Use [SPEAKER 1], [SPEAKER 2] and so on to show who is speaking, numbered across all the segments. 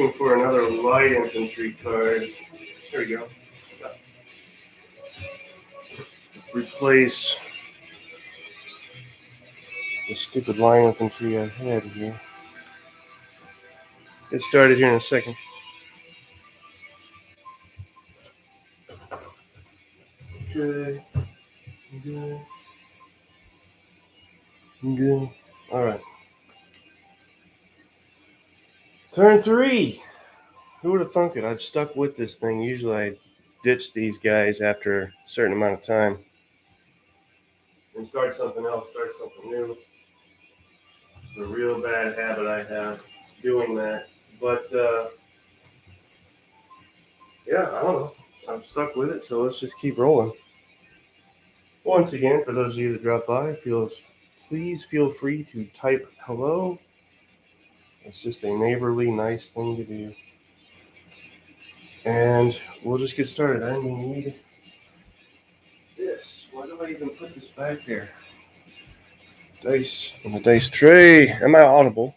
[SPEAKER 1] looking for another light infantry card. There we go. Replace the stupid line infantry I had here. Get started here in a second. Okay. Good. Good. All right. Turn 3. Who would have thunk it? I've stuck with this thing. Usually I ditch these guys after a certain amount of time and start something else, start something new. It's a real bad habit I have doing that. But yeah, I don't know. I'm stuck with it, so let's just keep rolling. Once again, for those of you that drop by, please feel free to type hello. It's just a neighborly, nice thing to do. And we'll just get started. I need this. Why do I even put this back there? Dice in the dice tray. Am I audible?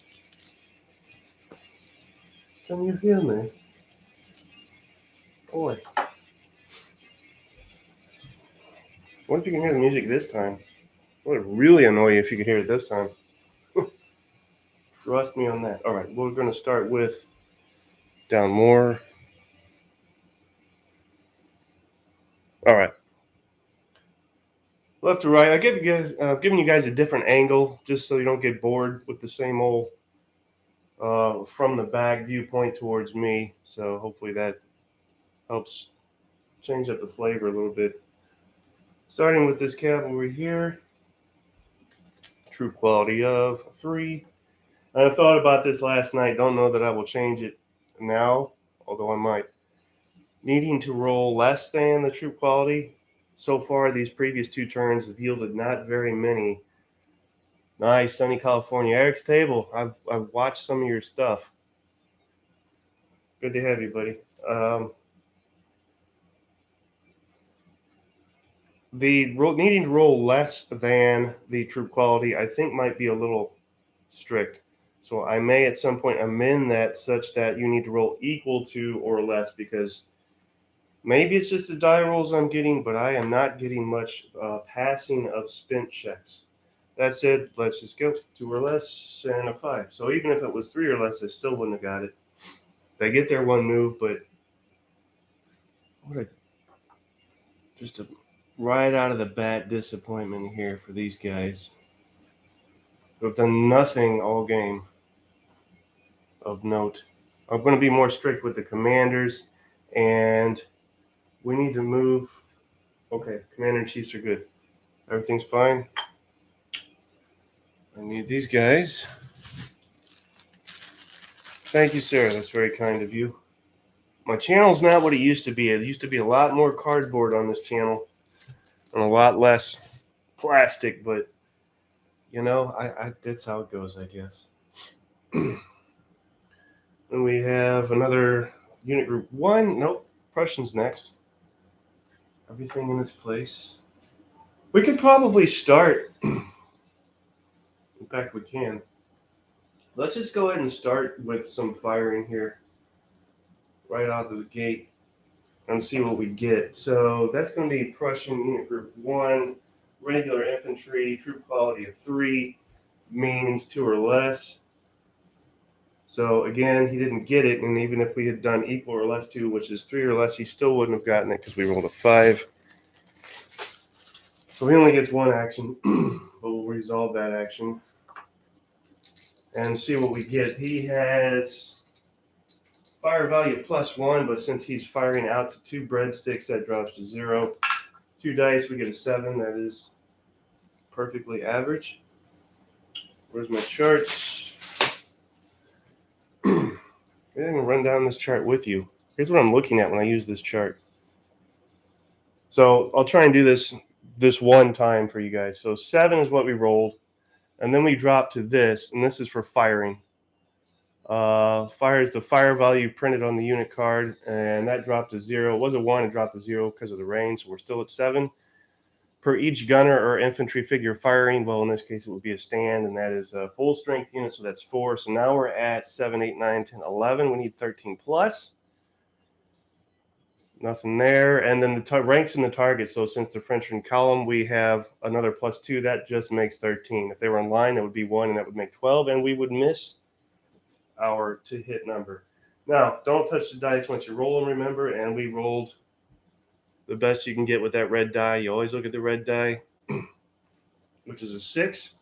[SPEAKER 1] Can you hear me? Boy. What if you can hear the music this time? It would really annoy you if you could hear it this time. Trust me on that. All right, we're going to start with down more. All right. Left to right. Giving you guys a different angle just so you don't get bored with the same old from the back viewpoint towards me. So hopefully that helps change up the flavor a little bit. Starting with this cavalry here. Troop quality of 3. I thought about this last night. Don't know that I will change it now, although I might. Needing to roll less than the troop quality. So far, these previous 2 turns have yielded not very many. Nice, sunny California. Eric's Table. I've watched some of your stuff. Good to have you, buddy. Needing to roll less than the troop quality, I think, might be a little strict. So I may at some point amend that such that you need to roll equal to or less, because maybe it's just the die rolls I'm getting, but I am not getting much passing of spent checks. That said, let's just go 2 or less and a 5. So even if it was 3 or less, I still wouldn't have got it. They get their 1 move, but just a right out of the bat disappointment here for these guys. They've done nothing all game of note. I'm going to be more strict with the commanders, and we need to move. Okay, commander-in-chiefs are good. Everything's fine. I need these guys. Thank you, Sarah. That's very kind of you. My channel's not what it used to be. It used to be a lot more cardboard on this channel and a lot less plastic, but you know, I that's how it goes, I guess. And we have another unit group 1. Nope, Prussians next. Everything in its place. We could probably start. In fact, we can. Let's just go ahead and start with some firing here right out of the gate and see what we get. So that's going to be Prussian unit group 1, regular infantry, troop quality of 3, means 2 or less. So again, he didn't get it, and even if we had done equal or less to, which is 3 or less, he still wouldn't have gotten it because we rolled a 5. So he only gets 1 action, but we'll resolve that action and see what we get. He has fire value +1, but since he's firing out to 2 breadsticks, that drops to 0. 2 dice, we get a 7. That is perfectly average. Where's my charts? I'm going to run down this chart with you. Here's what I'm looking at when I use this chart. So I'll try and do this one time for you guys. So 7 is what we rolled, and then we drop to this, and this is for firing. Fire is the fire value printed on the unit card, and that dropped to 0. It was a 1, it dropped to 0 because of the range, so we're still at 7. per each gunner or infantry figure firing. Well, in this case, it would be a stand, and that is a full strength unit, so that's 4. So now we're at 7, 8, 9, 10, 11. We need 13 plus. Nothing there. And then the ranks in the target. So since the French are in column, we have another +2. That just makes 13. If they were in line, that would be 1, and that would make 12. And we would miss our to hit number. Now, don't touch the dice once you roll them, remember. And we rolled the best you can get with that red die. You always look at the red die, which is a 6.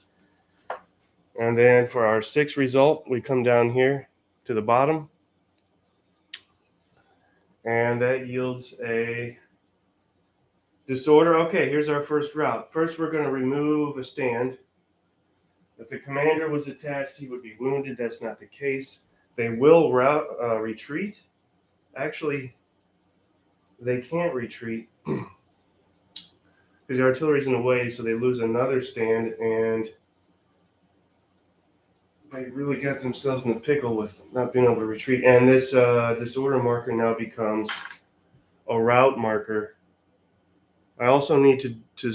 [SPEAKER 1] And then for our 6 result, we come down here to the bottom. And that yields a disorder. Okay, here's our first route. First, we're going to remove a stand. If the commander was attached, he would be wounded. That's not the case. They will retreat. Actually, they can't retreat because the artillery's in the way, so they lose another stand, and they really got themselves in the pickle with not being able to retreat. And this disorder marker now becomes a route marker. I also need to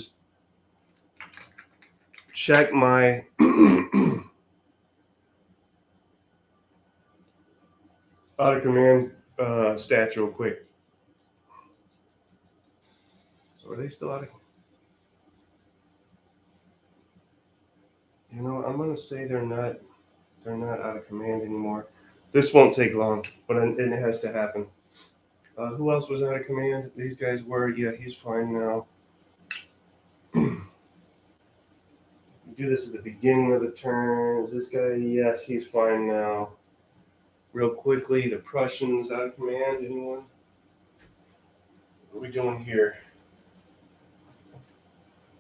[SPEAKER 1] check my out of command stats real quick. So are they still out of? You know, I'm gonna say they're not out of command anymore. This won't take long, but it has to happen. Who else was out of command? These guys were. Yeah, he's fine now. Do this at the beginning of the turn. Is this guy? Yes, he's fine now. Real quickly, the Prussians out of command. Anyone? What are we doing here?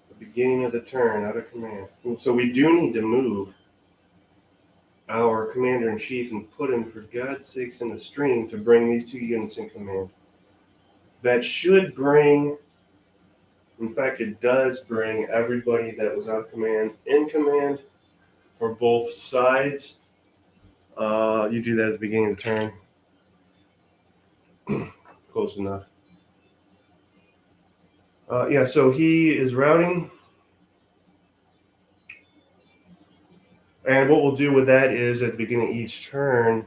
[SPEAKER 1] The beginning of the turn, out of command. And so we do need to move our commander-in-chief and put him, for God's sakes, in the stream to bring these 2 units in command. That should bring, in fact, it does bring everybody that was out of command in command for both sides. You do that at the beginning of the turn. Close enough. Yeah, so he is routing. And what we'll do with that is at the beginning of each turn,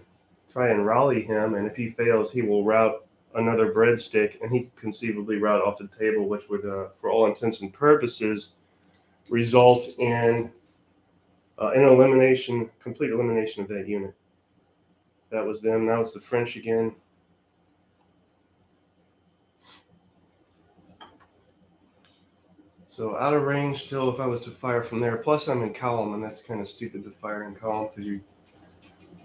[SPEAKER 1] try and rally him. And if he fails, he will route another breadstick, and he could conceivably route off the table, which would, for all intents and purposes, result in an elimination, complete elimination of that unit. That was them. Now it's the French again. So out of range still if I was to fire from there. Plus I'm in column, and that's kind of stupid to fire in column because you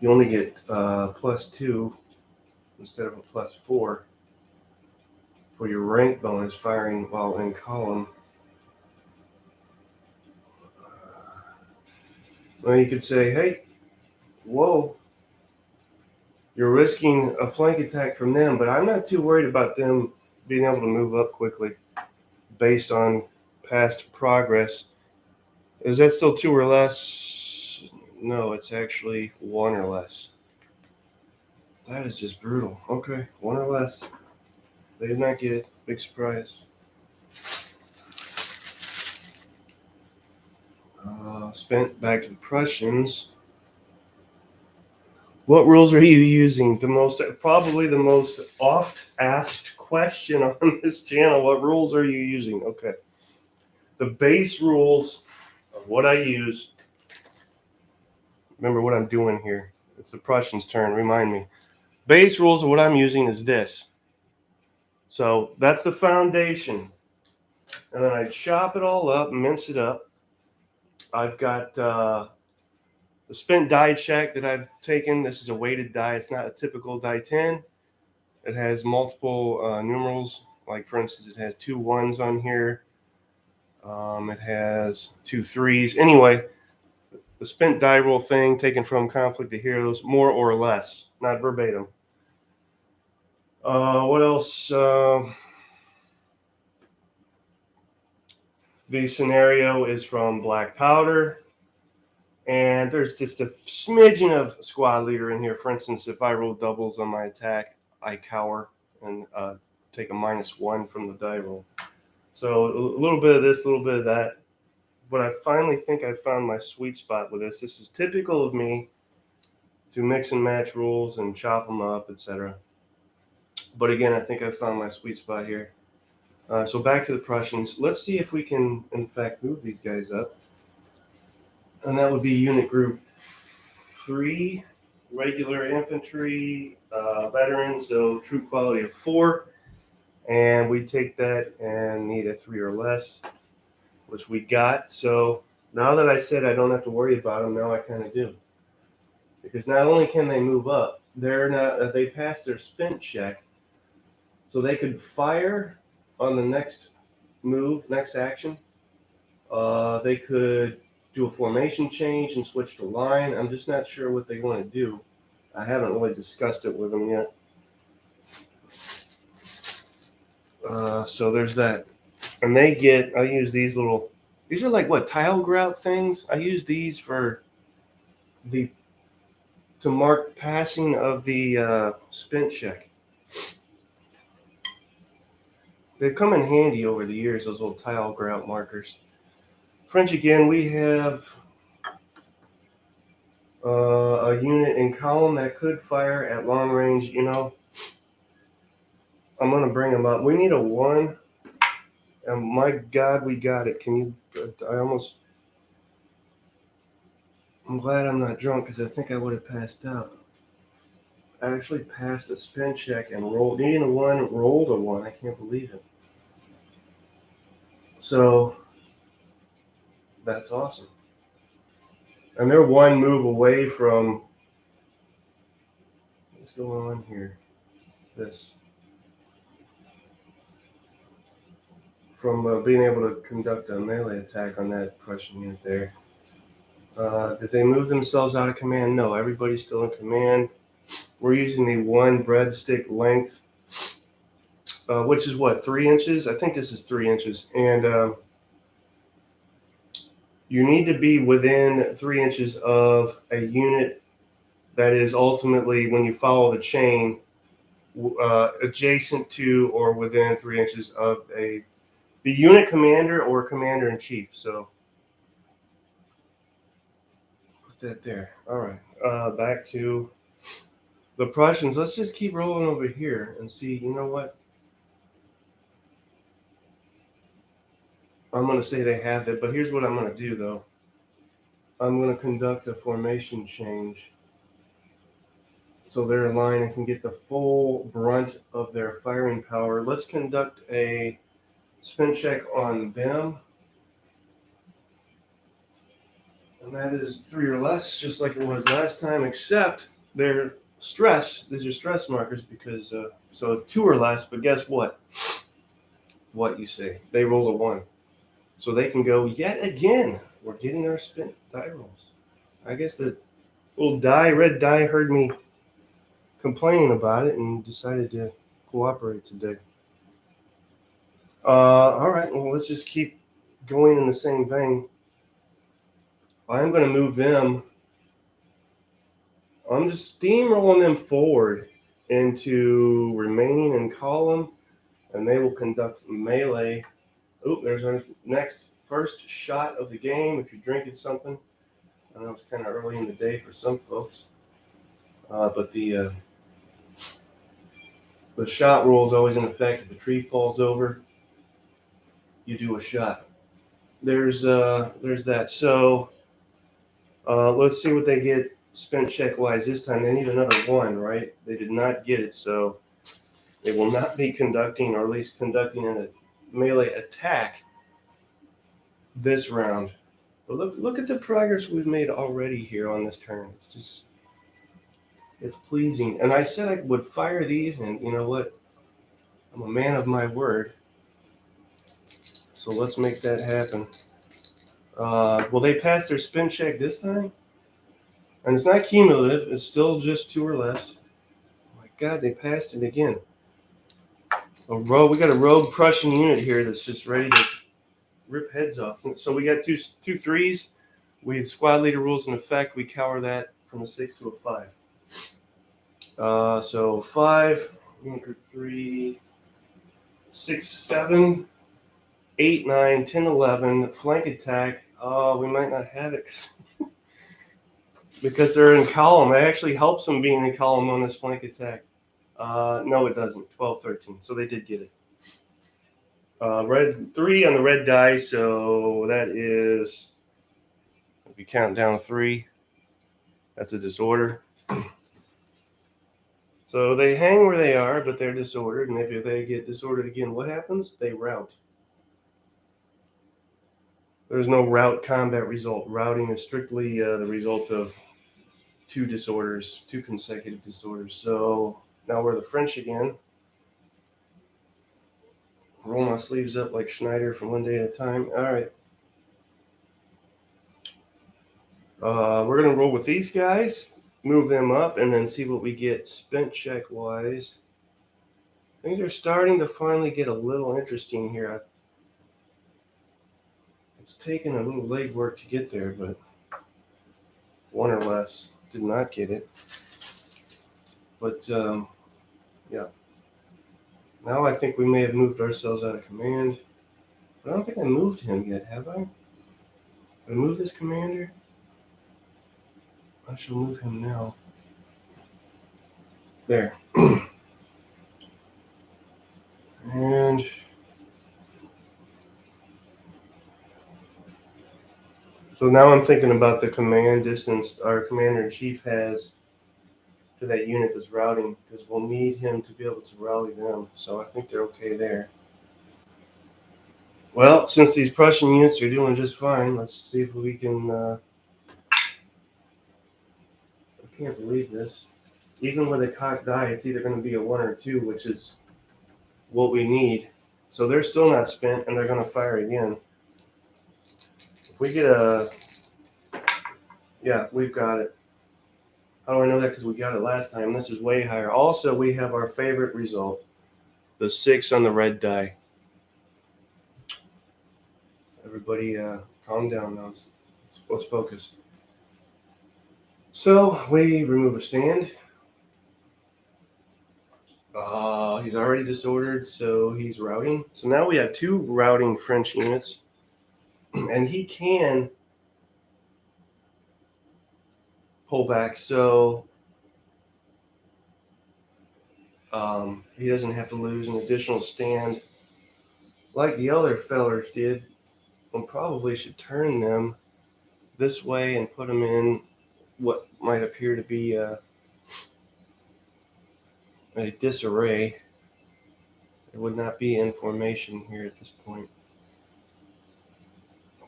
[SPEAKER 1] only get +2 instead of a +4 for your rank bonus firing while in column. Well, you could say, hey, whoa, you're risking a flank attack from them, but I'm not too worried about them being able to move up quickly based on past progress. Is that still 2 or less? No, it's actually 1 or less. That is just brutal. Okay, 1 or less. They did not get it. Big surprise. Spent back to the Prussians. What rules are you using? Probably the most oft asked question on this channel. What rules are you using? Okay. The base rules of what I use. Remember what I'm doing here. It's the Prussians' turn. Remind me. Base rules of what I'm using is this. So that's the foundation. And then I chop it all up, mince it up. I've got the spent die check that I've taken. This is a weighted die. It's not a typical die 10. It has multiple numerals. Like, for instance, it has 2 1s on here. It has 2 3s. Anyway, the spent die roll thing taken from Conflict of Heroes, more or less, not verbatim. What else? The scenario is from Black Powder. And there's just a smidgen of squad leader in here. For instance, if I roll doubles on my attack, I cower and take a -1 from the die roll. So a little bit of this, a little bit of that. But I finally think I found my sweet spot with this. This is typical of me to mix and match rules and chop them up, etc. But again, I think I found my sweet spot here. So back to the Prussians. Let's see if we can, in fact, move these guys up. And that would be unit group 3, regular infantry, veterans, so troop quality of 4. And we take that and need a 3 or less, which we got. So now that I said I don't have to worry about them, now I kind of do. Because not only can they move up, they passed their spin check, so they could fire on the next move, next action. They could do a formation change and switch to line. I'm just not sure what they want to do. I haven't really discussed it with them yet. So there's that. And I use these these are like what, tile grout things? I use these to mark passing of the spin check. They've come in handy over the years, those little tile grout markers. French again, we have a unit in column that could fire at long range. I'm going to bring them up. We need a 1. And my God, we got it. I'm glad I'm not drunk because I think I would have passed out. I actually passed a spin check and rolled. Needing a 1, rolled a 1. I can't believe it. So that's awesome. And they're 1 move away from, what's going on here? From being able to conduct a melee attack on that Prussian unit there. Did they move themselves out of command? No, everybody's still in command. We're using the 1 breadstick length, which is what, 3 inches? I think this is 3 inches. And you need to be within 3 inches of a unit that is ultimately, when you follow the chain, adjacent to or within 3 inches of the unit commander or commander in chief. So put that there. All right. Back to the Prussians. Let's just keep rolling over here and see. You know what? I'm going to say they have it, but here's what I'm going to do, though. I'm going to conduct a formation change so they're in line and can get the full brunt of their firing power. Let's conduct a spin check on them. And that is 3 or less, just like it was last time, except they're stressed. These are stress markers because, so 2 or less, but guess what? What you say? They roll a 1. So they can go yet again. We're getting our spin die rolls. I guess the little red die heard me complaining about it and decided to cooperate today. All right, well, let's just keep going in the same vein. I'm going to move them. I'm just steamrolling them forward into remaining in column, and they will conduct melee. Oh, there's our first shot of the game. If you're drinking something, I know it's kind of early in the day for some folks, but the shot rule is always in effect. If a tree falls over, you do a shot. There's that. So let's see what they get spin check wise this time. They need another 1, right? They did not get it, so they will not be conducting, or at least conducting a melee attack this round. But look at the progress we've made already here on this turn. It's pleasing. And I said I would fire these, and you know what? I'm a man of my word. So let's make that happen. Will they pass their spin check this time? And it's not cumulative. It's still just 2 or less. Oh my God, they passed it again. We got a rogue Prussian unit here that's just ready to rip heads off. So we got two 3s. With squad leader rules in effect, we cower that from a 6 to a 5. So 5, 3, 6, 7. 8, 9, 10, 11, flank attack. Oh, we might not have it because they're in column. It actually helps them being in column on this flank attack. No, it doesn't. 12, 13. So they did get it. Red 3 on the red die, so that is, if you count down 3, that's a disorder. So they hang where they are, but they're disordered, and if they get disordered again, what happens? They rout. There's no rout combat result. Routing is strictly the result of 2 disorders, 2 consecutive disorders. So now we're the French again. Roll my sleeves up like Schneider from One Day at a Time. All right. We're going to roll with these guys, move them up, and then see what we get spent check-wise. Things are starting to finally get a little interesting here. It's taken a little legwork to get there, but 1 or less did not get it. But, yeah. Now I think we may have moved ourselves out of command. But I don't think I moved him yet, have I? Did I move this commander? I shall move him now. There. And so now I'm thinking about the command distance our commander-in-chief has to that unit that's routing, because we'll need him to be able to rally them. So I think they're okay there. Well, since these Prussian units are doing just fine, let's see if we can... I can't believe this. Even with a cocked die, it's either going to be a 1 or 2, which is what we need. So they're still not spent, and they're going to fire again. If we get a... Yeah, we've got it. How do I know that? Because we got it last time. This is way higher. Also, we have our favorite result, the 6 on the red die. Everybody calm down now. Let's focus. So we remove a stand. He's already disordered, so he's routing. So now we have 2 routing French units. And he can pull back, so he doesn't have to lose an additional stand like the other fellers did. And probably should turn them this way and put them in what might appear to be a disarray. There would not be in formation here at this point.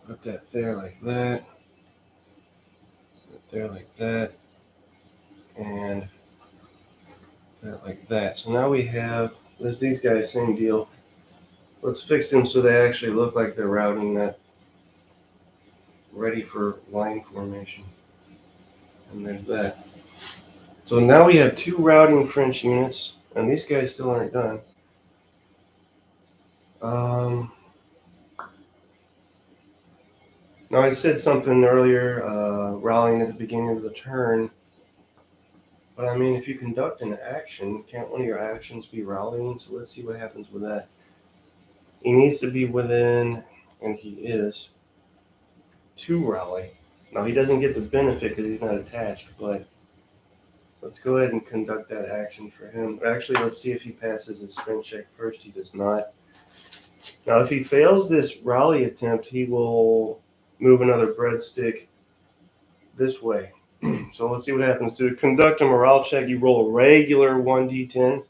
[SPEAKER 1] Put that there like that. Put there like that. And that like that. So now we have these guys, same deal. Let's fix them so they actually look like they're routing, that ready for line formation. And there's that. So now we have 2 routing French units, and these guys still aren't done. Now I said something earlier, rallying at the beginning of the turn. But I mean, if you conduct an action, can't one of your actions be rallying? So let's see what happens with that. He needs to be within, and he is, 2 rally. Now he doesn't get the benefit because he's not attached, but let's go ahead and conduct that action for him. Actually, let's see if he passes his spin check first. He does not. Now, if he fails this rally attempt, he will move another breadstick this way. So let's see what happens. To conduct a morale check, you roll a regular 1d10.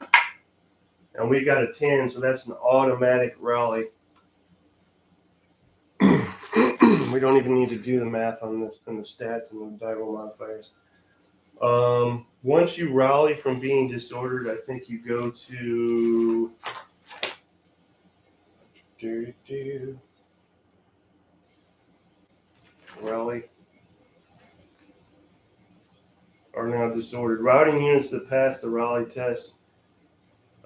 [SPEAKER 1] And we got a 10, so that's an automatic rally. We don't even need to do the math on this and the stats and the die roll modifiers. Once you rally from being disordered, I think you go to rally. Are now disordered. Routing units that pass the rally test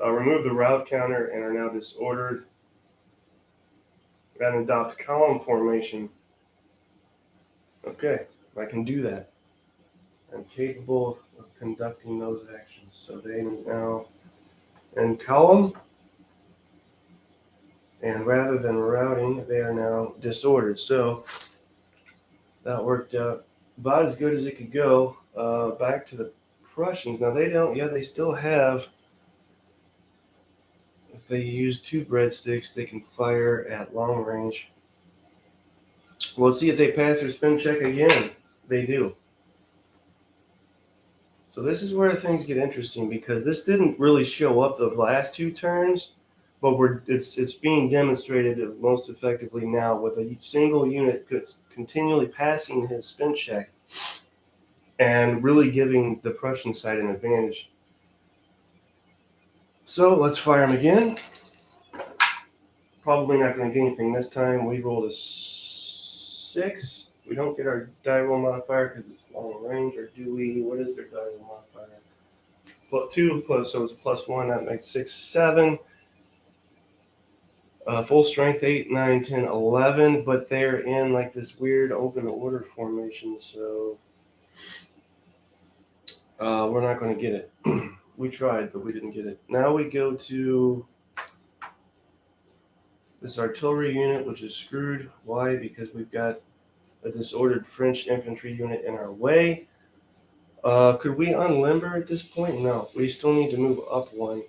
[SPEAKER 1] remove the route counter and are now disordered. And adopt column formation. Okay, I can do that. I'm capable of conducting those actions. So they now in column. And rather than routing, they are now disordered. So that worked out about as good as it could go. Back to the Prussians. Now they still have, if they use 2 breadsticks, they can fire at long range. Well, let's see if they pass their spin check again. They do. So this is where things get interesting, because this didn't really show up the last 2 turns, but it's being demonstrated most effectively now with a single unit continually passing his spin check and really giving the Prussian side an advantage. So let's fire him again. Probably not going to get anything this time. We rolled a 6. We don't get our die roll modifier because it's long range, or do we? What is their die roll modifier? Plus 2 plus, so it's +1. That makes 6, 7. Full strength 8, 9, 10, 11, but they're in like this weird open order formation, so we're not going to get it. We tried, but we didn't get it. Now we go to this artillery unit, which is screwed. Why? Because we've got a disordered French infantry unit in our way. Could we unlimber at this point? No, we still need to move up 1.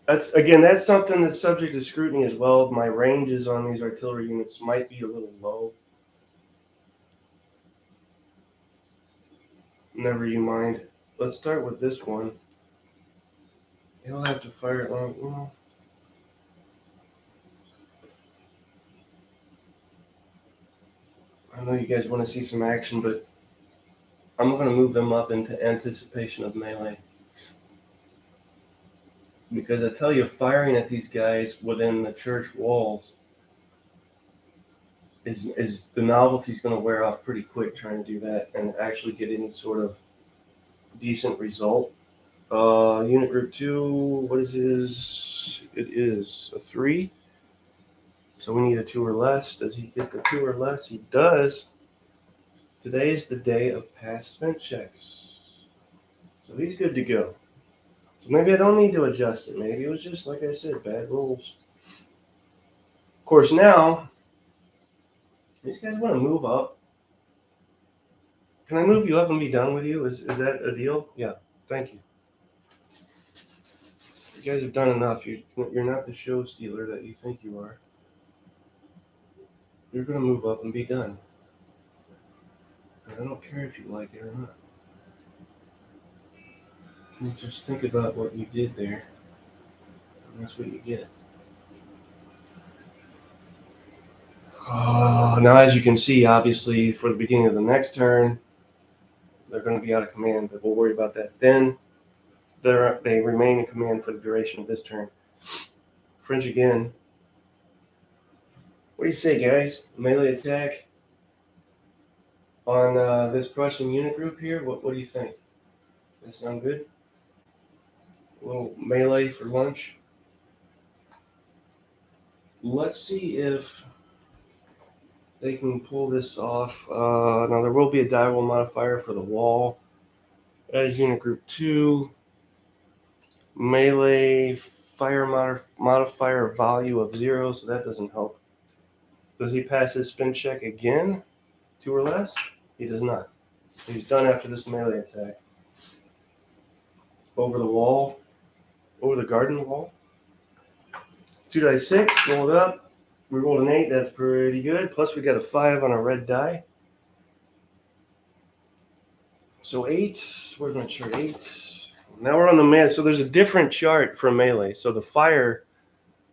[SPEAKER 1] That's something that's subject to scrutiny as well. My ranges on these artillery units might be a little low. Never you mind. Let's start with this one. He'll have to fire it long. I know you guys want to see some action, but I'm going to move them up into anticipation of melee. Because I tell you, firing at these guys within the church walls is the novelty's going to wear off pretty quick trying to do that and actually get any sort of decent result. Unit group 2, what is it? It is a 3. So we need a 2 or less. Does he get the 2 or less? He does. Today is the day of pass spin checks. So he's good to go. So maybe I don't need to adjust it. Maybe it was just, like I said, bad rolls. Of course, now, these guys want to move up. Can I move you up and be done with you? Is that a deal? Yeah, thank you. You guys have done enough. You're not the show stealer that you think you are. You're going to move up and be done. I don't care if you like it or not. You just think about what you did there. And that's what you get. Now, as you can see, obviously, for the beginning of the next turn, they're going to be out of command, but we'll worry about that then. They remain in command for the duration of this turn. French again. What do you say, guys? Melee attack on this Prussian unit group here? What do you think? Does that sound good? A little melee for lunch. Let's see if they can pull this off. Now, there will be a die roll modifier for the wall. As unit group 2. Melee fire modifier value of 0, so that doesn't help. Does he pass his spin check again? 2 or less? He does not. He's done after this melee attack. Over the wall. Over the garden wall. 2 dice 6, roll it up. We rolled an 8, that's pretty good. Plus we got a 5 on a red die. So 8, where's my chart? 8. Now we're on the melee. So there's a different chart for melee. So the fire,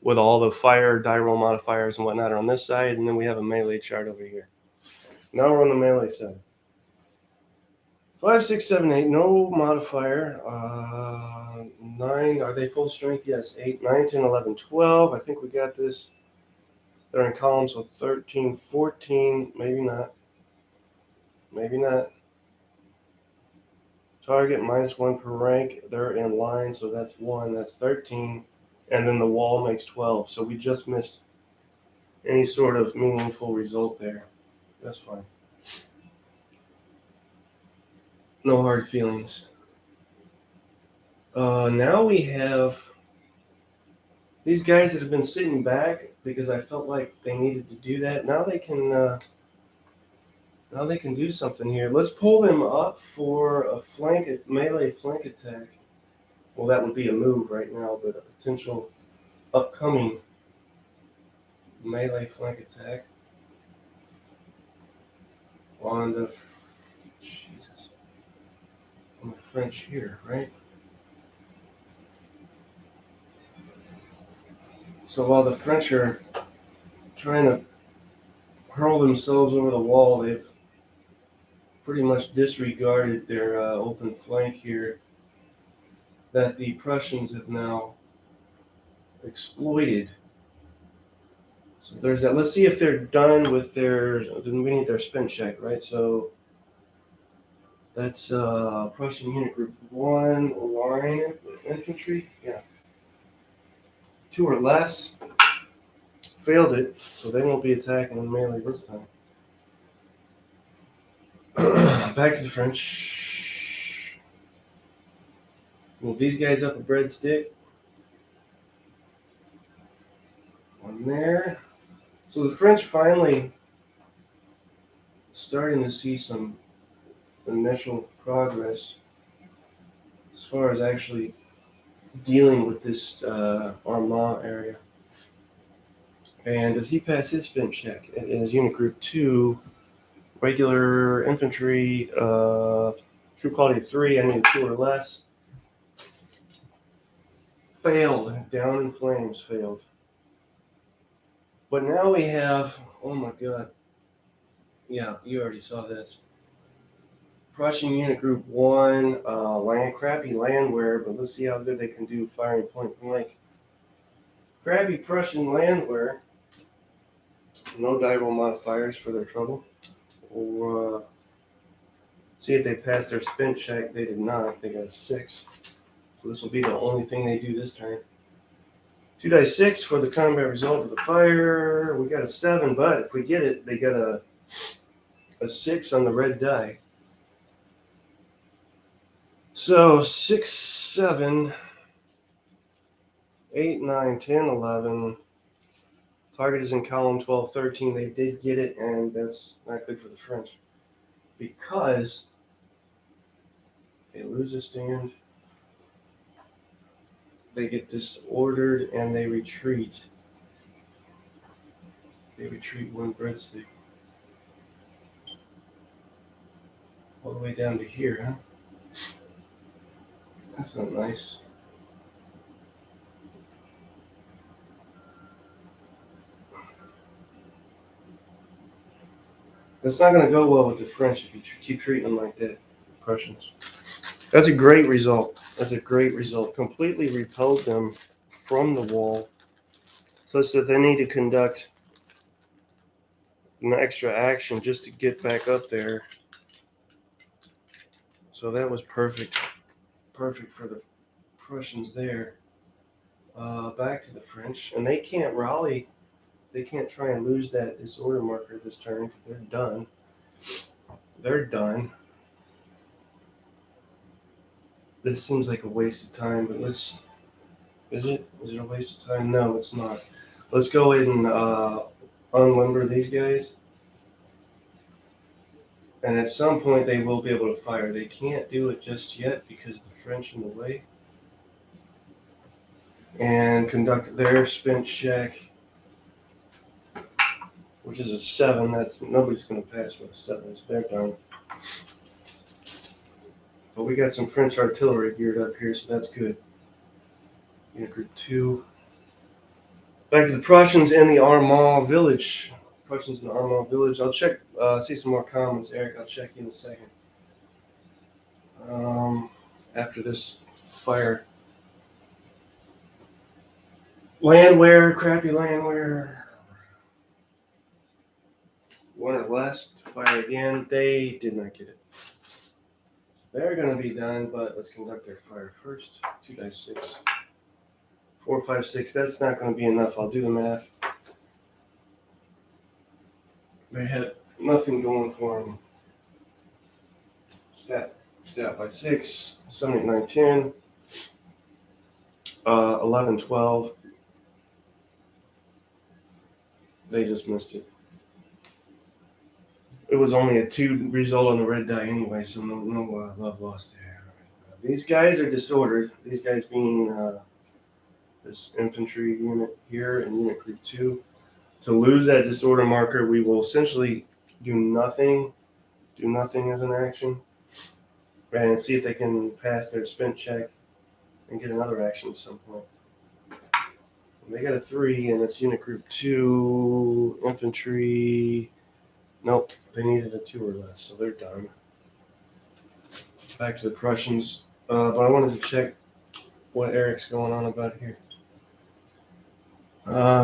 [SPEAKER 1] with all the fire die roll modifiers and whatnot, are on this side, and then we have a melee chart over here. Now we're on the melee side. 5, 6, 7, 8, no modifier. 9, are they full strength? Yes. 8, 9, 10, 11, 12. I think we got this. They're in columns, so 13, 14. Maybe not. Maybe not. Target -1 per rank. They're in line, so that's 1. That's 13. And then the wall makes 12. So we just missed any sort of meaningful result there. That's fine. No hard feelings. Now we have These guys that have been sitting back because I felt like they needed to do that, now they can do something here. Let's pull them up for a melee flank attack. Well, that would be a move right now, but a potential upcoming melee flank attack on the French here, right? So while the French are trying to hurl themselves over the wall, they've pretty much disregarded their open flank here that the Prussians have now exploited. So there's that. Let's see if they're done with their. Then we need their spin check, right? So that's Prussian Unit Group 1 line infantry. Yeah. 2 or less. Failed it, so they won't be attacking in melee this time. Back to the French. Move these guys up a breadstick. One there. So the French finally starting to see some initial progress as far as actually dealing with this Armand area. And does he pass his spin check? It is Unit Group 2, regular infantry, troop quality of 3, I need 2 or less. Failed. Down in flames, failed. But now we have, oh my god. Yeah, you already saw this. Prussian Unit Group 1, crappy landwehr, but let's see how good they can do firing point blank. Crappy Prussian landwehr. No die roll modifiers for their trouble. We'll see if they pass their spin check. They did not. They got a 6. So this will be the only thing they do this turn. 2 dice 6 for the combat result of the fire. We got a 7, but if we get it, they got a 6 on the red die. So 6, 7, 8, 9, 10, 11. Target is in column 12, 13. They did get it, and that's not good for the French because they lose a stand. They get disordered and they retreat. They retreat 1 breadstick. All the way down to here, huh? That's not nice. That's not going to go well with the French if you keep treating them like that, the Prussians. That's a great result. That's a great result. Completely repelled them from the wall, such that they need to conduct an extra action just to get back up there. So that was perfect. Perfect for the Prussians there. Back to the French. And they can't rally. They can't try and lose that disorder marker this turn because they're done. They're done. This seems like a waste of time, but let's... Is it a waste of time? No, it's not. Let's go ahead and unlimber these guys. And at some point they will be able to fire. They can't do it just yet because of the French in the way. And conduct their spin check, which is a 7. That's nobody's going to pass with a 7, so they're done. But we got some French artillery geared up here, so that's good. Unit Group 2. Back to the Prussians in the Armand village. Prussians in the Armand village. I'll check, see some more comments, Eric. I'll check you in a second. After this fire. Landwehr, crappy landwehr. 1 or less to fire again. They did not get it. So they're going to be done, but let's conduct their fire first. 2 dice 6. 4, 5, 6. That's not going to be enough. I'll do the math. They had nothing going for them. Stat by 6. 7, 8, 9, 10. 11, 12. They just missed it. It was only a 2 result on the red die anyway, so no love lost there. These guys are disordered. These guys being this infantry unit here and unit group 2. To lose that disorder marker, we will essentially do nothing as an action, and see if they can pass their spin check and get another action at some point. They got a 3, and it's unit group 2 infantry. Nope, they needed a 2 or less, so they're done. Back to the Prussians, but I wanted to check what Eric's going on about here.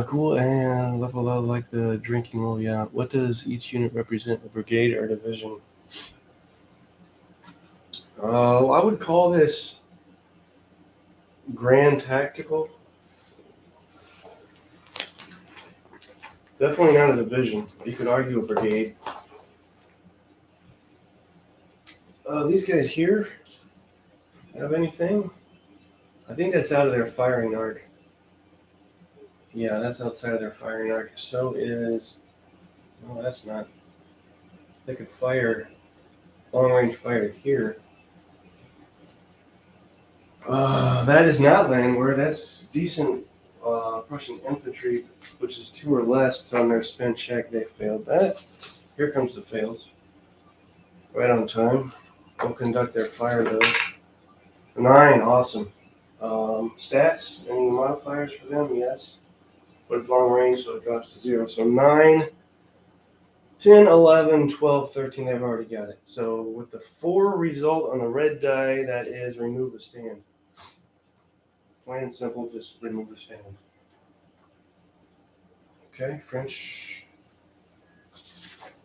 [SPEAKER 1] Cool, and level out like the drinking roll. Yeah, what does each unit represent? A brigade or a division? I would call this grand tactical. Definitely not a division. You could argue a brigade. These guys here have anything? I think that's out of their firing arc. Yeah, that's outside of their firing arc. So is... No, that's not. They could fire long-range fire here. That is not landward. That's decent Prussian infantry, which is 2 or less on their spin check. They failed that. Here comes the fails. Right on time. They'll conduct their fire though. 9, awesome. Stats, any modifiers for them? Yes. But it's long range, so it drops to 0. So 9, 10, 11, 12, 13, they've already got it. So with the 4 result on the red die, that is remove a stand. Plain and simple, just remove a stand. Okay, French.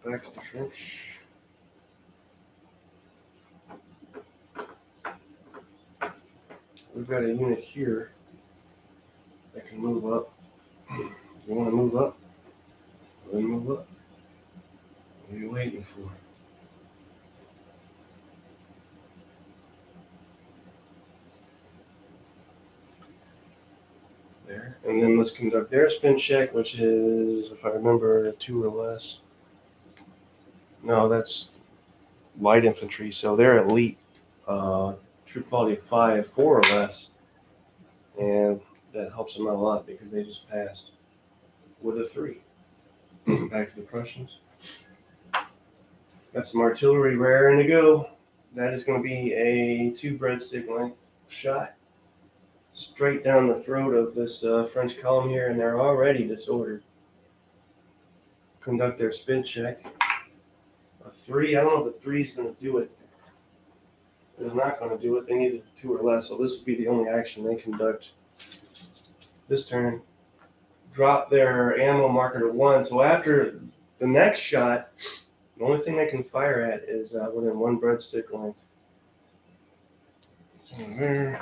[SPEAKER 1] Back to the French. We've got a unit here that can move up. You want to move up? Then move up. What are you waiting for? There. And then let's conduct their spin check, which is, if I remember, 2 or less. No, that's light infantry, so they're elite. Troop quality of 5, 4 or less. And that helps them out a lot because they just passed with a 3. Back to the Prussians. Got some artillery raring to go. That is going to be a 2 breadstick length shot straight down the throat of this French column here, and they're already disordered. Conduct their spin check. A 3. I don't know if a 3 is going to do it. They're not going to do it. They needed 2 or less, so this would be the only action they conduct this turn. Drop their ammo marker to 1. So after the next shot, the only thing they can fire at is within 1 breadstick length. So there,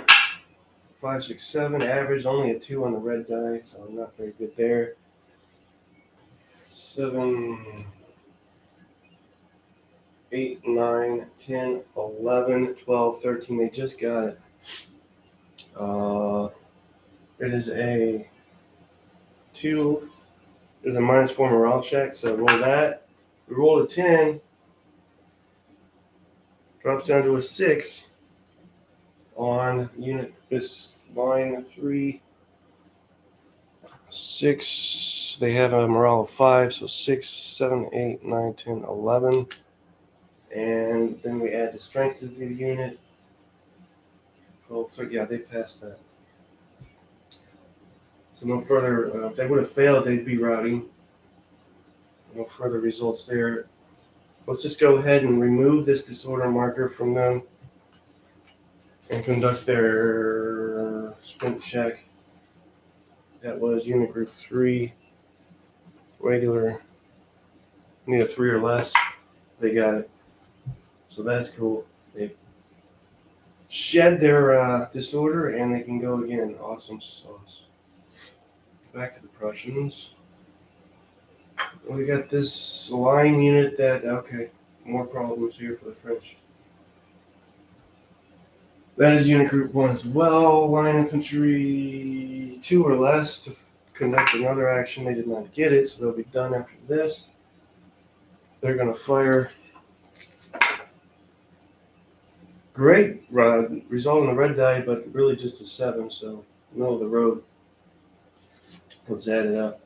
[SPEAKER 1] 5, 6, 7. Average only a 2 on the red die, so not very good there. 7, 8, 9, 10, 11, 12, 13. They just got it. It is a 2. There's a -4 morale check, so roll that. We roll a 10. Drops down to a 6 on unit. This line 3, 6. They have a morale of 5, so 6, 7, 8, 9, 10, 11. And then we add the strength to the unit. 12, 13. Yeah, they passed that. So no further, if they would have failed, they'd be routing. No further results there. Let's just go ahead and remove this disorder marker from them and conduct their sprint check. That was unit group 3, regular. Need a 3 or less. They got it. So that's cool. They shed their disorder and they can go again. Awesome sauce. Back to the Prussians. We got this line unit that, okay, more problems here for the French. That is unit group 1 as well. Line infantry 2 or less to conduct another action. They did not get it, so they'll be done after this. They're going to fire. Great result in the red die, but really just a 7, so middle of the road. Let's add it up.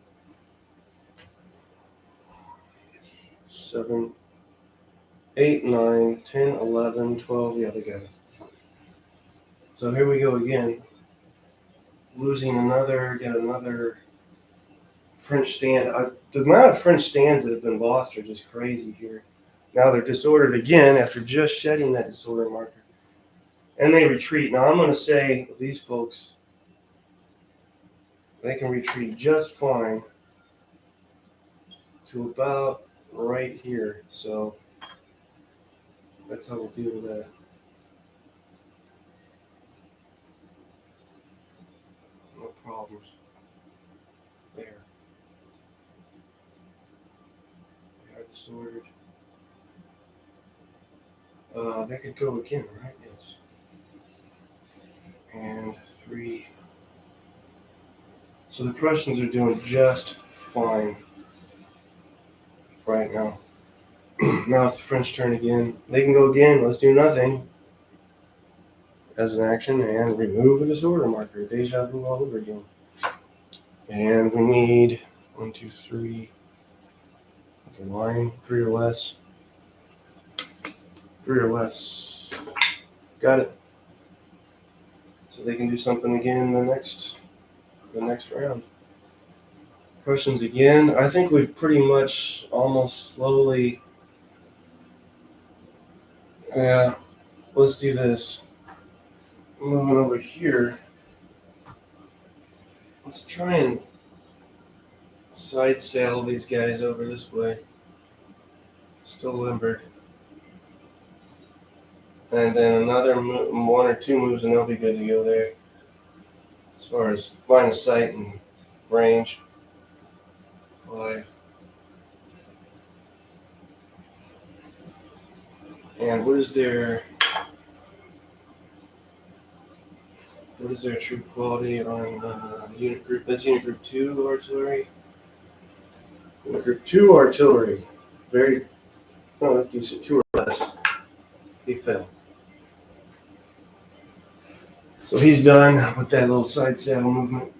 [SPEAKER 1] 7, 8, 9, 10, 11, 12. Yeah, they got it. So here we go again. Losing another, get another French stand. The amount of French stands that have been lost are just crazy here. Now they're disordered again after just shedding that disorder marker. And they retreat. Now I'm going to say with these folks, they can retreat just fine to about right here. So that's how we'll deal with that. No problems. There. They are disordered. That could go again, right? Yes. And 3. So the Prussians are doing just fine right now. Now it's the French turn again. They can go again. Let's do nothing as an action and remove a disorder marker. Deja vu all over again. And we need 1, 2, 3. That's a line. 3 or less. 3 or less. Got it. So they can do something again the next round. Prussians again. I think we've pretty much almost slowly. Yeah. Let's do this. Moving over here. Let's try and side saddle these guys over this way. Still limbered. And then another 1 or 2 moves and they'll be good to go there. As far as line of sight and range. 5. And what is their troop quality on unit group? That's unit group 2 artillery. Unit group 2 artillery. That's decent. 2 or less. He fell. So he's done with that little side saddle movement.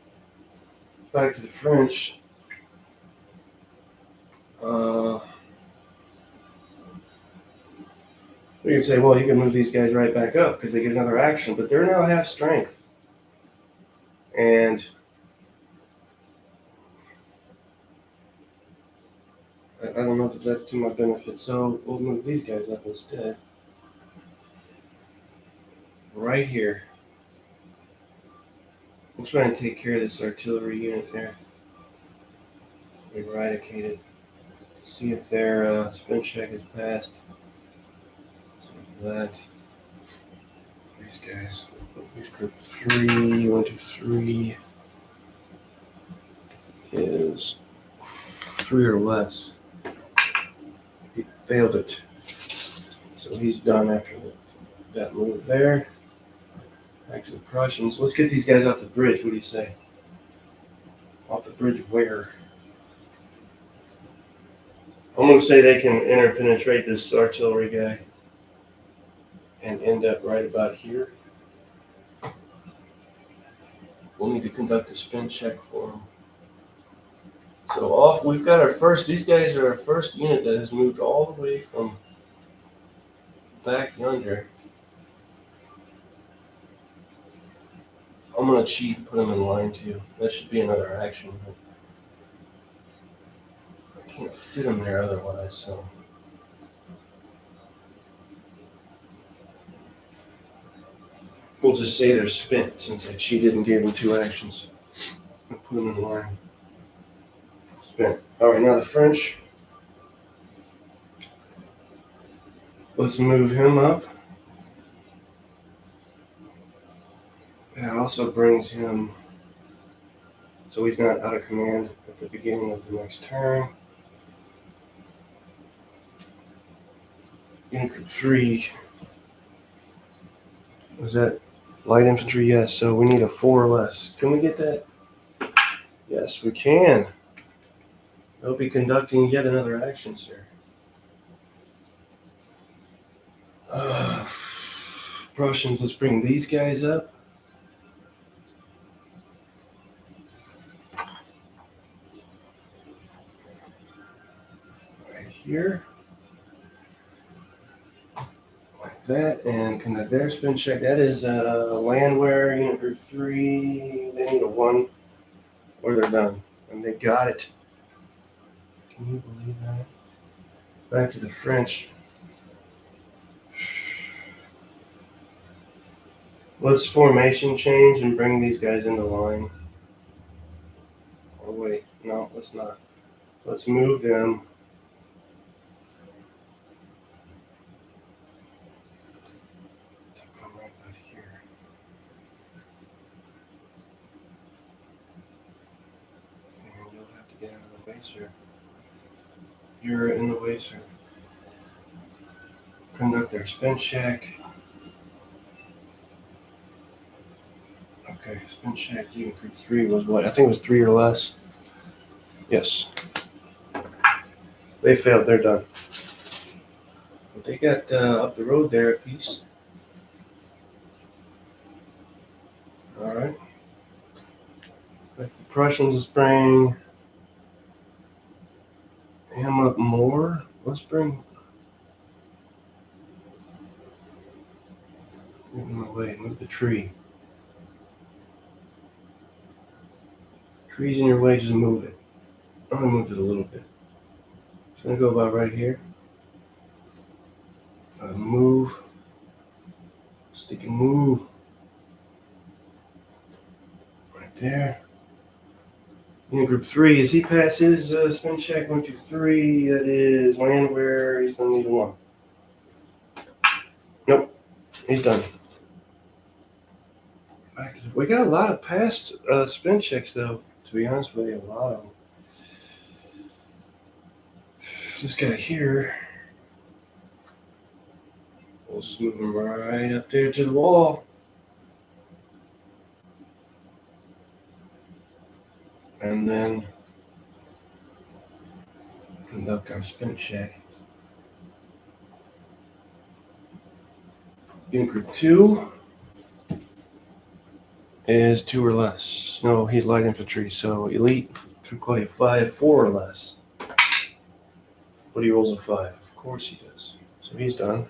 [SPEAKER 1] Back to the French. We can say, well, you can move these guys right back up because they get another action, but they're now half strength. And I don't know if that's to my benefit, so we'll move these guys up instead. Right here. We'll try and take care of this artillery unit there. Eradicate it. See if their spin check is passed. So that. These guys. Here's group 3. 1, 2, 3 is 3 or less. He failed it. So he's done after that move there. Back to the Prussians. Let's get these guys off the bridge. What do you say? Off the bridge where? I'm going to say they can interpenetrate this artillery guy and end up right about here. We'll need to conduct a spin check for them. So we've got our first, these guys are our first unit that has moved all the way from back yonder. I'm going to cheat and put them in line too. That should be another action. But I can't fit them there otherwise, so. We'll just say they're spent since I cheated and gave them 2 actions. I'll put them in line. Spent. Alright, now the French. Let's move him up. That also brings him, so he's not out of command at the beginning of the next turn. Unit group 3. Was that light infantry? Yes, so we need a 4 or less. Can we get that? Yes, we can. They'll be conducting yet another action, sir. Prussians, let's bring these guys up. Right here. Like that, and conduct their spin check. That is landwear, unit group 3. They need a 1, or they're done. And they got it. Can you believe that? Back to the French. Let's formation change and bring these guys into line. Oh wait, no, let's not. Let's move them. Come right out here. And you'll have to get out of the way, sir. You're in the way, sir. Conduct their spin check. Okay, spin check. Unit group 3 was what? I think it was 3 or less. Yes. They failed. They're done. But they got up the road there a piece. All right. Back to the Prussians is bring him up more. Let's bring. Move him away. Move the tree. Tree's in your way. Just move it. I moved it a little bit. It's gonna go about right here. Move. Stick and move. Right there. Unit group 3, as he passes spin check 1, 2, 3, that is landwear. He's gonna need a 1. Nope, he's done. We got a lot of past spin checks though, to be honest with you, a lot of them. This guy here, we'll just move him right up there to the wall. And then conduct our spin check. Unit group 2 is 2 or less. No, he's light infantry, so elite, True Claudia 5, 4 or less. But he rolls a 5. Of course he does. So he's done.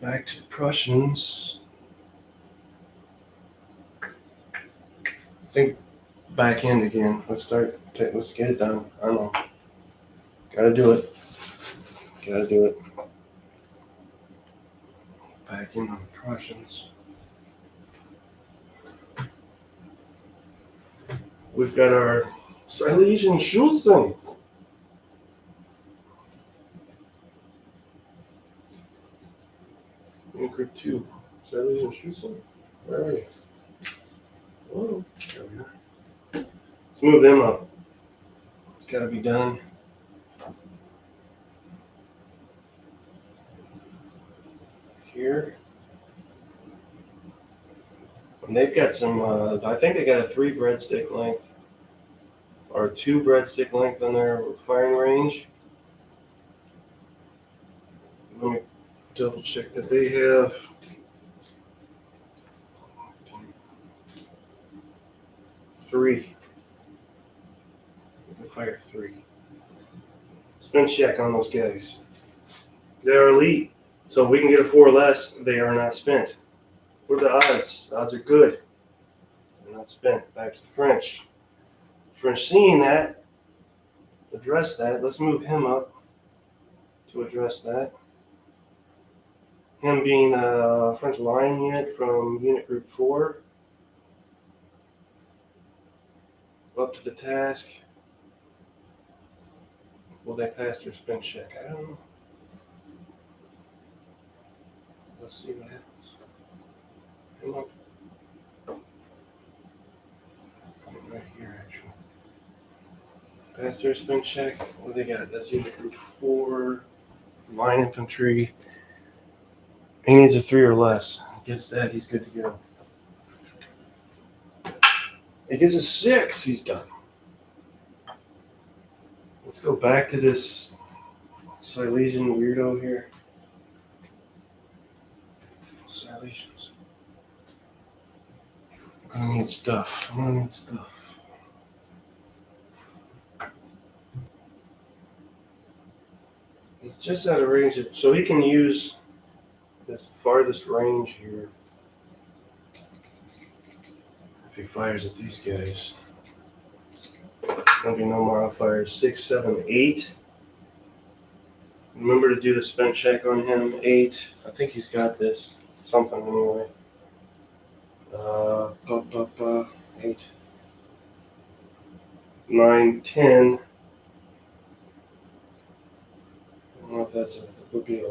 [SPEAKER 1] Back to the Prussians. I think back in again. Let's get it done. I don't know. Gotta do it. Back in on the Prussians. We've got our Silesian Schützen. Unit group 2. Silesian Schützen. Where are you? Oh, there we are. Let's move them up. It's got to be done. Here. And they've got some, I think they got a 3 breadstick length or 2 breadstick length on their firing range. Let me double check that they have. Three. You can fire 3. Spin check on those guys. They're elite, so if we can get a 4 or less, they are not spent. What are the odds? The odds are good. They're not spent. Back to the French. French seeing that, address that. Let's move him up to address that. Him being a French line unit from Unit Group 4. Up to the task. Will they pass their spin check? I don't know. Let's see what happens. Come on. Right here, actually. Pass their spin check. What do they got? That's Unit Group 4. Line infantry. He needs a 3 or less. Gets that, he's good to go. He gets a 6. He's done. Let's go back to this Silesian weirdo here. Silesians. I'm gonna need stuff. It's just out of range, so he can use this farthest range here if he fires at these guys. There'll be no more. I'll fire 6, 7, 8. Remember to do the spin check on him. 8. I think he's got this. Something anyway. 8. 9, 10. I don't know if that would be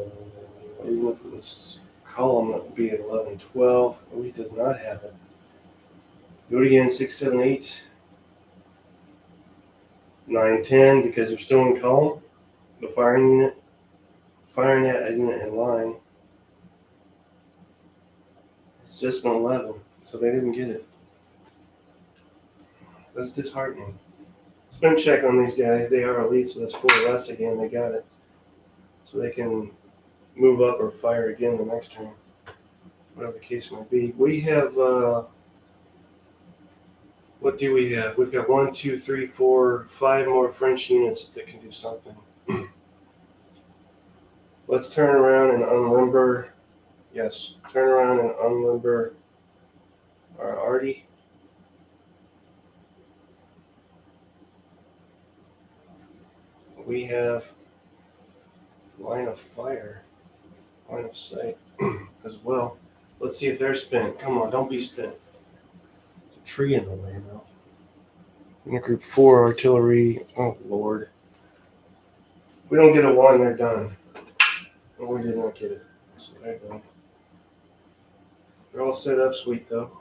[SPEAKER 1] even if it was column, that would be 11, 12. Oh, he does not have it. Do it again. 6, 7, 8. 9, 10, because they're still in column. The firing unit. Firing that unit in line. It's just an 11, so they didn't get it. That's disheartening. Spin check on these guys. They are elite, so that's 4 less again. They got it. So they can move up or fire again the next turn. Whatever the case might be. We have, what do we have? We've got 1, 2, 3, 4, 5 more French units that can do something. Let's turn around and unlimber. Yes, turn around and unlimber our Artie. We have line of fire, line of sight as well. Let's see if they're spent. Come on, don't be spent. There's a tree in the way now. In group 4 artillery. Oh Lord. We don't get a 1, they're done. Oh, we did not get it. So they're done. They're all set up sweet though.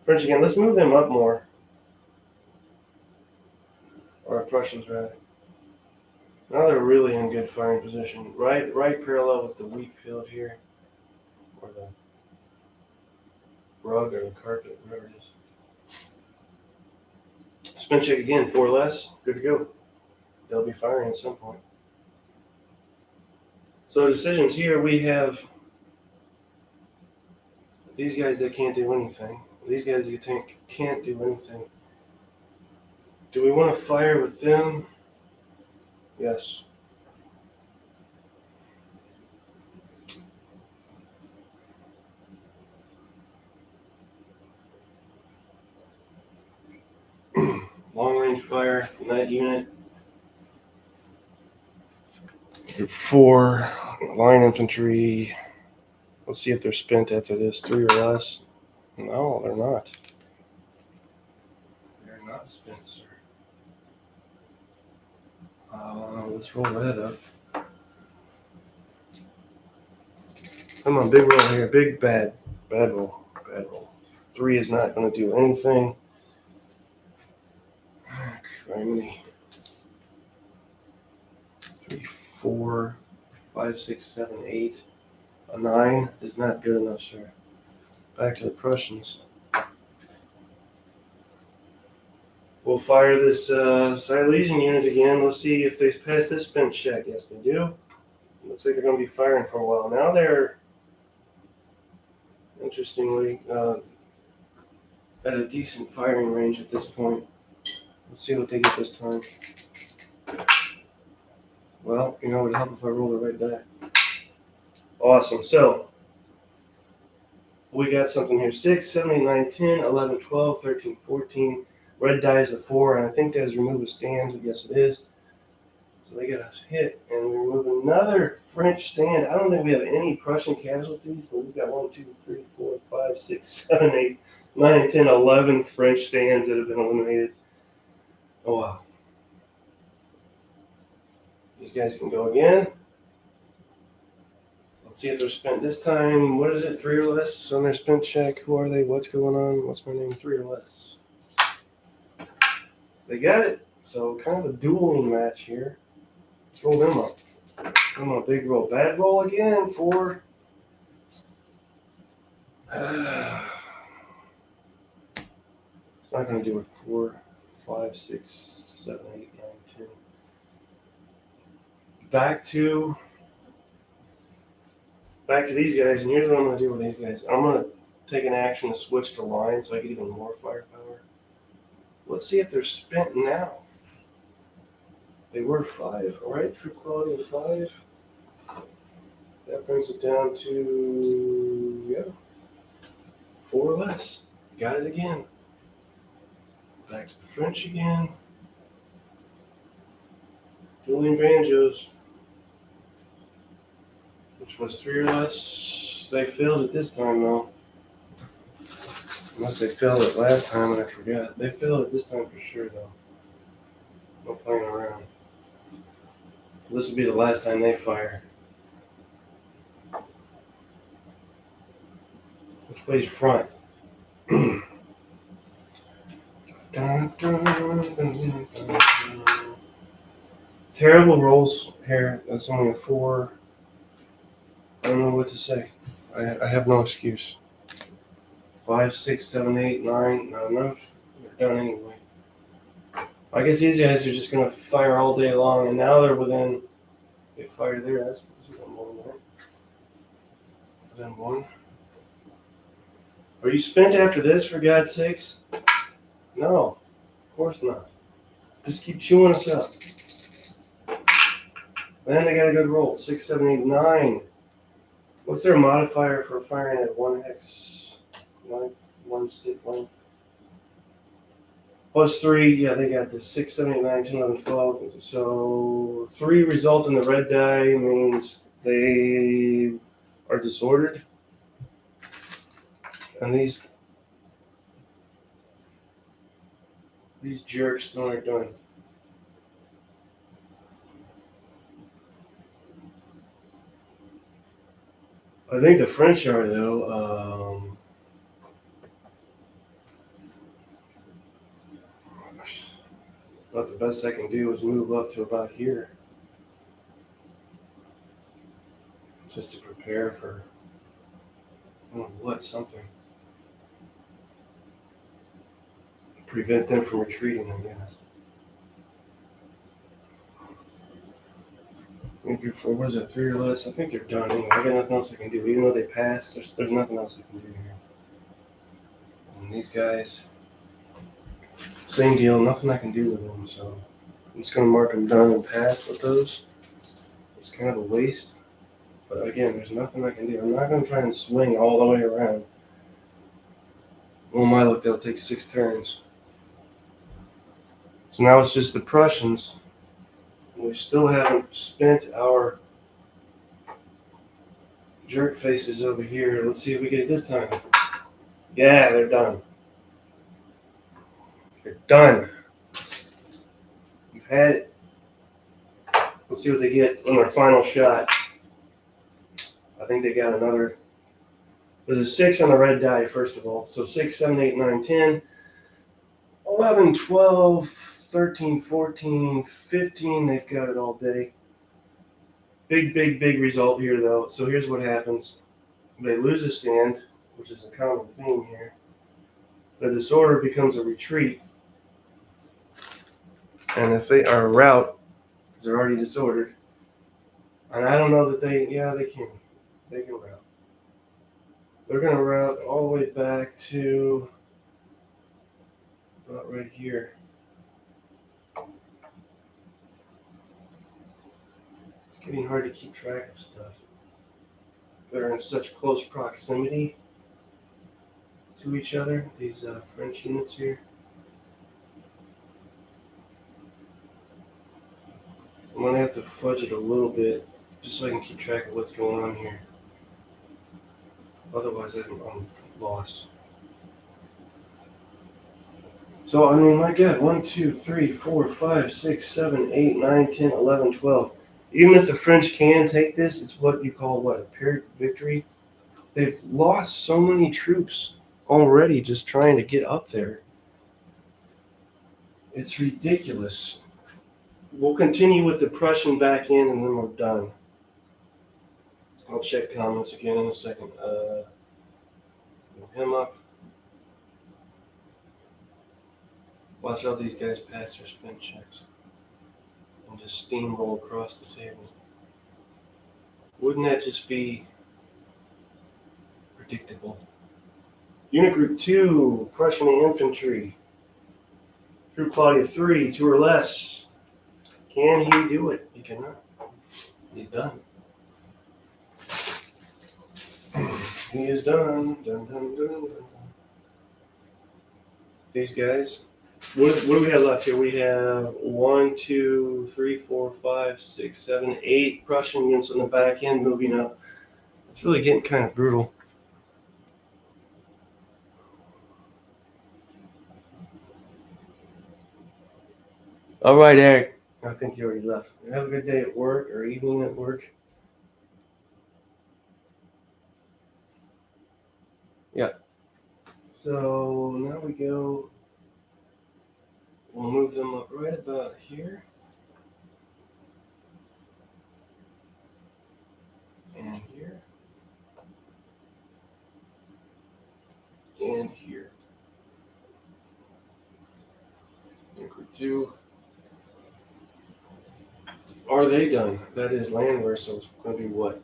[SPEAKER 1] French again, let's move them up more. Or Prussians rather. Now they're really in good firing position. Right parallel with the wheat field here. Or the rug or the carpet, whatever it is. Spin check again, 4 less, good to go. They'll be firing at some point. So decisions here, we have these guys that can't do anything. These guys you think can't do anything. Do we want to fire with them? Yes. Long range fire from that unit. Group 4, line infantry. Let's see if they're spent after this, 3 or less. No, they're not. They're not spent, sir. Let's roll that up. Come on, big roll here. Big bad roll. 3 is not going to do anything. Criminy. 3, 4, 5, 6, 7, 8. A 9 is not good enough, sir. Back to the Prussians. We'll fire this Silesian unit again. Let's see if they pass this spin check. Yes, they do. Looks like they're going to be firing for a while. Now they're, interestingly, at a decent firing range at this point. Let's see what they get this time. Well, you know, it would help if I rolled it right back. Awesome. So, we got something here. 6, 7, 8, 9, 10, 11, 12, 13, 14. Red die is a 4, and I think that is remove a stand. Yes, it is. So they got us hit, and we remove another French stand. I don't think we have any Prussian casualties, but we've got 1, 2, 3, 4, 5, 6, 7, 8, 9, 10, 11 French stands that have been eliminated. Oh, wow. These guys can go again. Let's see if they're spent this time. What is it? 3 or less on their spin check. Who are they? What's going on? What's my name? 3 or less. They got it. So kind of a dueling match here. Let's roll them up. Come on, big roll. Bad roll again. 4. It's not going to do it. 4, 5, 6, 7, 8, 9, 10. Back to these guys, and here's what I'm going to do with these guys. I'm going to take an action to switch to line so I get even more firepower. Let's see if they're spent now. They were 5, all right? True quality of 5. That brings it down to, yeah, 4 or less. Got it again. Back to the French again. Dueling banjos, which was 3 or less. They failed it this time though. Unless they failed it last time and I forgot. They failed it this time for sure though. No playing around. This will be the last time they fire. Which way's front? Terrible rolls here. That's only a 4. I don't know what to say. I have no excuse. 5, 6, 7, 8, 9. Not enough. They're done anyway. I guess these guys are just gonna fire all day long, and now they're within. They fire there. That's one more there. Within 1. Are you spent after this? For God's sakes? No, of course not. Just keep chewing us up. Then they got a good roll. 6, 7, 8, 9. What's their modifier for firing at 1 hex length, 1 stick length? +3, yeah, they got this. 6, 7, 8, 9, 10, 11, 12. So 3 result in the red die means they are disordered. And these jerks still aren't done. I think the French are though. About the best I can do is move up to about here, just to prepare for something. Prevent them from retreating, I guess. What is it, 3 or less? I think they're done anyway. I got nothing else I can do. Even though they passed, there's nothing else I can do here. And these guys, same deal, nothing I can do with them, so I'm just going to mark them done and pass with those. It's kind of a waste, but again, there's nothing I can do. I'm not going to try and swing all the way around. Oh my luck, that'll take 6 turns. So now it's just the Prussians. We still haven't spent our jerk faces over here. Let's see if we get it this time. Yeah, they're done. They're done. We've had it. Let's see what they get on their final shot. I think they got another. There's a 6 on the red die, first of all. So 6, 7, 8, 9, 10, 11, 12, 13, 14, 15. They've got it all day. Big result here, though. So here's what happens. They lose a stand, which is a common theme here. The disorder becomes a retreat. And if they are a rout, because they're already disordered, and I don't know that they can. They can rout. They're going to route all the way back to about right here. It's getting hard to keep track of stuff. They're in such close proximity to each other, these French units here. I'm going to have to fudge it a little bit just so I can keep track of what's going on here. Otherwise, I'm lost. So, I mean, my God, 1, 2, 3, 4, 5, 6, 7, 8, 9, 10, 11, 12. Even if the French can take this, it's what you call, a Pyrrhic victory. They've lost so many troops already just trying to get up there. It's ridiculous. We'll continue with the Prussian back in, and then we're done. I'll check comments again in a second. Move him up. Watch all these guys pass their spin checks and just steamroll across the table. Wouldn't that just be predictable? Unit Group 2, Prussian Infantry. Troop quality of 3, 2 or less. Can he do it? He cannot. He's done. He is done. Dun, dun, dun, dun. These guys. What do we have left here? We have 1, 2, 3, 4, 5, 6, 7, 8 Prussian units on the back end moving up. It's really getting kind of brutal. All right, Eric. I think you already left. Have a good day at work or evening at work. Yeah. So now we go. We'll move them up right about here. And here. And here. And Group 2. Are they done? That is landwear, so it's going to be what?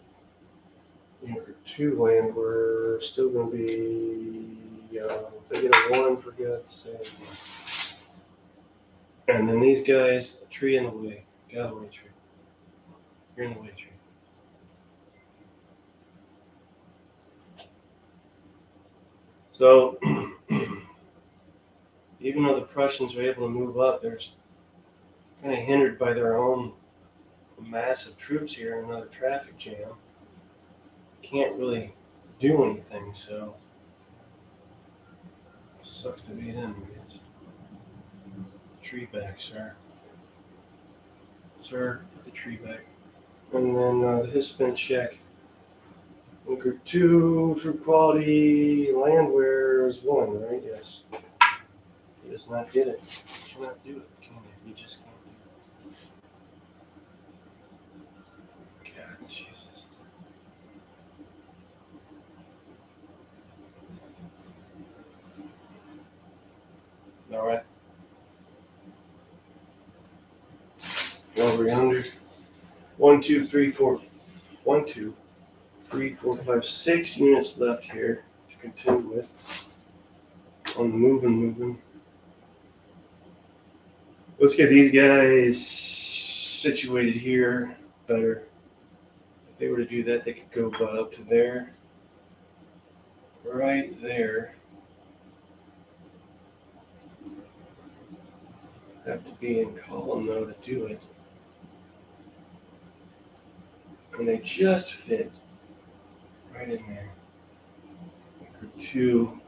[SPEAKER 1] Group 2 landwear still going to be. If they get a 1, for God's sake. And then these guys, a tree in the way. Get out of the way, tree. You're in the way, tree. So, even though the Prussians are able to move up, they're kind of hindered by their own massive troops here and another traffic jam. Can't really do anything, so it sucks to be them, I guess. Tree back, sir. Sir, put the tree back. And then his spin check. In Group 2, troop quality, landwear is 1, right? Yes. He does not get it. He cannot do it, can he? He just can't do it. God, Jesus. All right. Over yonder. 1, 2, 3, 4. 1, 2, 3, 4, 5, 6 units left here to contend with. On the moving. Let's get these guys situated here better. If they were to do that, they could go about up to there. Right there. Have to be in column though to do it. And they just fit right in there. Group 2.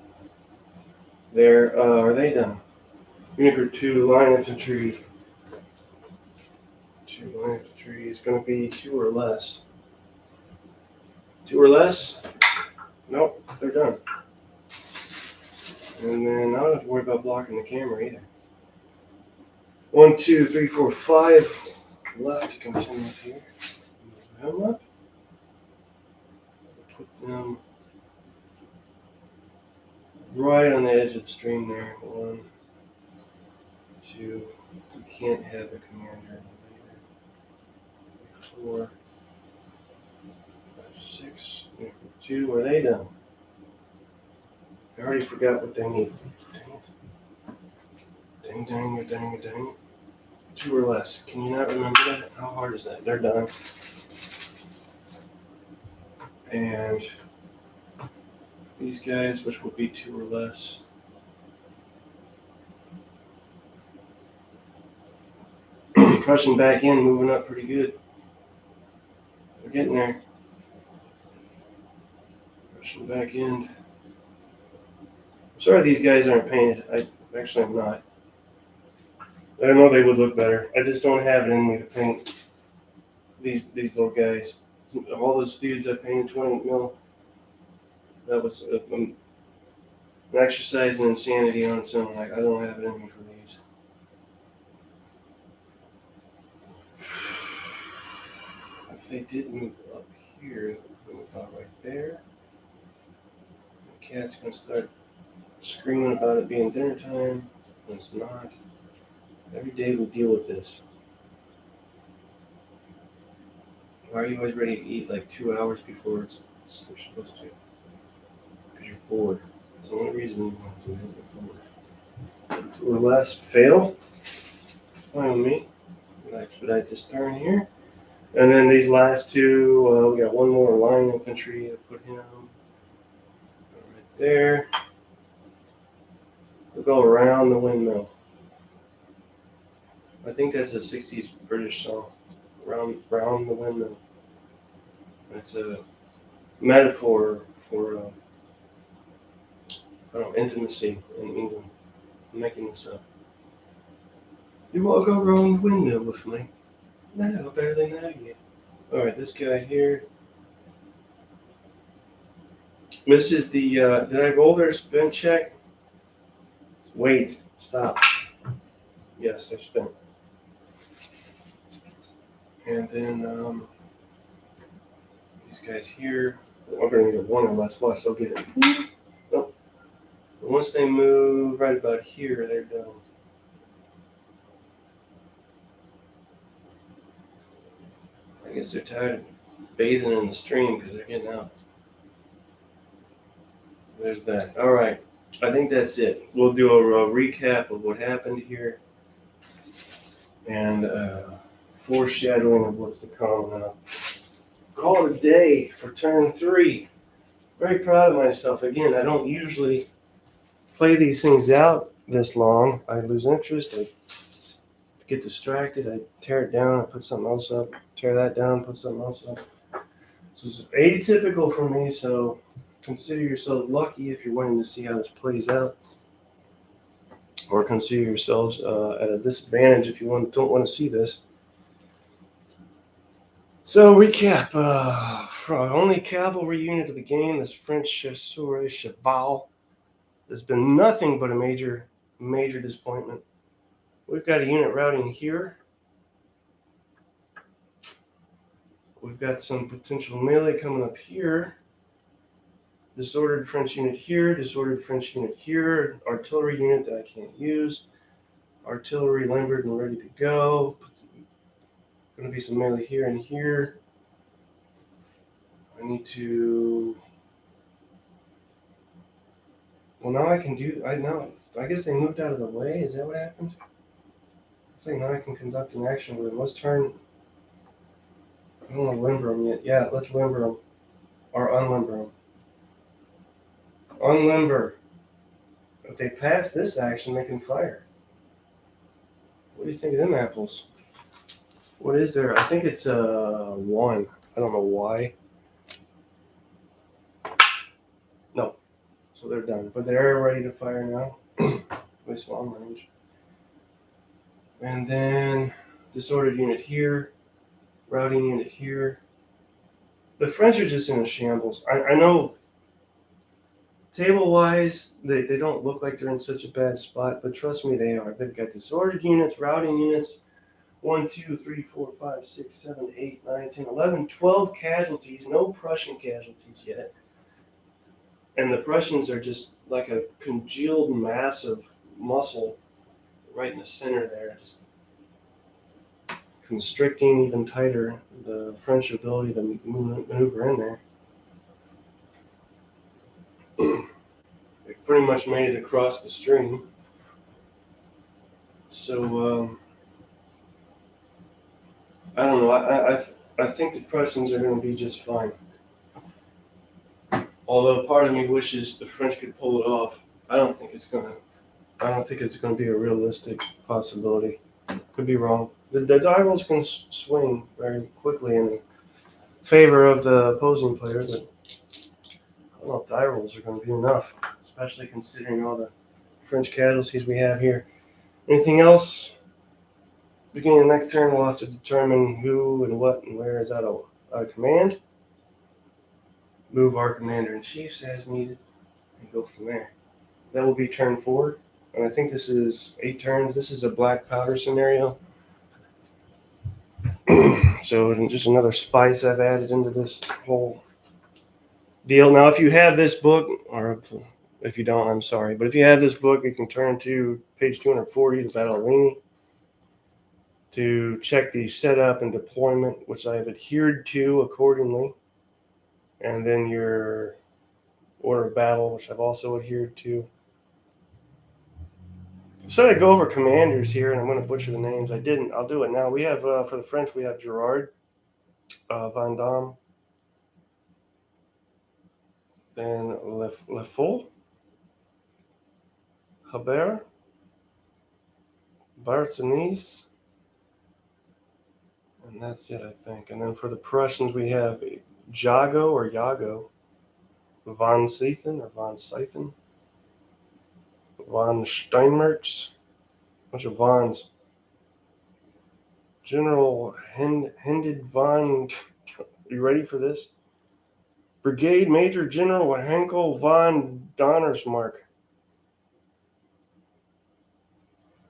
[SPEAKER 1] There. Are they done? Unit Group 2, line infantry. 2 line infantry is going to be 2 or less. 2 or less? Nope, they're done. And then I don't have to worry about blocking the camera either. 1, 2, 3, 4, 5 left to continue with here. Move them up. Put them right on the edge of the stream there. 1, 2. You can't have the commander. 4, 5, 6. 2. Are they done? I already forgot what they need. Dang. 2 or less. Can you not remember that? How hard is that? They're done. And these guys, which will be 2 or less. Prussian back in, moving up pretty good. They're getting there. Prussian back end. I'm sorry these guys aren't painted. Actually, I'm not. I know they would look better. I just don't have it in me to paint these little guys. All those dudes I painted 28 mil. That was an exercise in insanity on its own. Like, I don't have it in me for these. If they did move up here, move about right there. The cat's gonna start screaming about it being dinner time. It's not. Every day we deal with this. Why are you always ready to eat like 2 hours before you're supposed to? Because you're bored. That's the only reason you want to do it. You're bored. To our last fail. Fine with me. We'll expedite this turn here. And then these last two, we got one more line infantry. I put him right there. We'll go around the windmill. I think that's a 60s British song. Round the windmill. It's a metaphor for intimacy in England. I'm making this up. You want to go around the windmill with me? No, I barely know you. Alright, this guy here. This is the, did I roll their spin check? Wait, stop. Yes, I spent. And then, these guys here. I'm going to need a 1 or less. Watch, they'll get it. Nope. But once they move right about here, they're done. I guess they're tired of bathing in the stream because they're getting out. So there's that. All right. I think that's it. We'll do a recap of what happened here and foreshadowing of what's to come. Call it a day for turn 3. Very proud of myself. Again, I don't usually play these things out this long. I lose interest. I get distracted. I tear it down. I put something else up. Tear that down. Put something else up. This is atypical for me, so consider yourselves lucky if you're wanting to see how this plays out. Or consider yourselves at a disadvantage if you don't want to see this. So recap, only cavalry unit of the game, this French Chasseur Cheval. There's been nothing but a major disappointment. We've got a unit routing here. We've got some potential melee coming up here. Disordered French unit here, disordered French unit here, artillery unit that I can't use. Artillery limbered and ready to go. Going to be some melee here and here. I need to. Well, now I can do. I guess they moved out of the way. Is that what happened? It's like now I can conduct an action with them. Let's turn. I don't want to limber them yet. Yeah, let's limber them. Or unlimber them. Unlimber. If they pass this action, they can fire. What do you think of them apples? What is there? I think it's 1. I don't know why. No. So they're done. But they're ready to fire now. At least long range. And then disordered unit here. Routing unit here. The French are just in a shambles. I know table-wise, they don't look like they're in such a bad spot, but trust me, they are. They've got disordered units, routing units, 1, 2, 3, 4, 5, 6, 7, 8, 9, 10, 11, 12 casualties, no Prussian casualties yet. And the Prussians are just like a congealed mass of muscle right in the center there, just constricting even tighter the French ability to maneuver in there. They've pretty much made it across the stream. So, I don't know. I think the Prussians are going to be just fine. Although part of me wishes the French could pull it off. I don't think it's going to be a realistic possibility. Could be wrong. The die rolls can swing very quickly in favor of the opposing player, but I don't know if die rolls are going to be enough, especially considering all the French casualties we have here. Anything else? Beginning of the next turn, we'll have to determine who and what and where is out of command. Move our commander-in-chiefs as needed, and go from there. That will be turn 4, and I think this is 8 turns. This is a black powder scenario. So just another spice I've added into this whole deal. Now, if you have this book, or If you don't, I'm sorry. But if you have this book, you can turn to page 240, The Battle of Ligny, to check the setup and deployment, which I have adhered to accordingly. And then your order of battle, which I've also adhered to. So I go over commanders here, and I'm going to butcher the names. I didn't. I'll do it now. We have, for the French, we have Gerard, Vendôme, then Le Faux, Habert, Barthénys, and that's it, I think. And then for the Prussians, we have Jago or Yago, von Seithen or von Seithen, von Steinmertz, bunch of Vons. General Hended von, are you ready for this? Brigade Major General Henkel von Donnersmarck.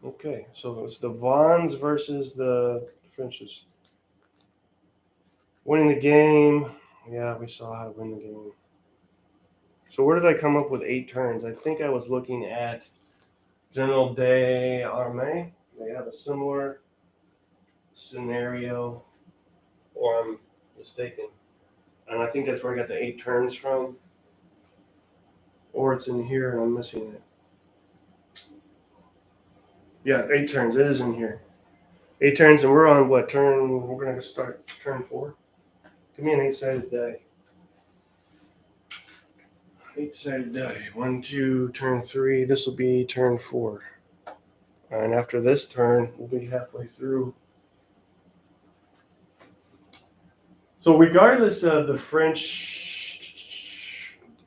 [SPEAKER 1] Okay, so it's the Vons versus the Frenches. Winning the game. Yeah, we saw how to win the game. So where did I come up with 8 turns? I think I was looking at General des Armées. They have a similar scenario, or I'm mistaken. And I think that's where I got the 8 turns from. Or it's in here and I'm missing it. Yeah, 8 turns. It is in here. 8 turns, and we're on what turn? We're going to start turn 4. Give me an 8-sided die. 8-sided die. 1, 2, turn 3. This will be turn 4. And after this turn, we'll be halfway through. So regardless of the French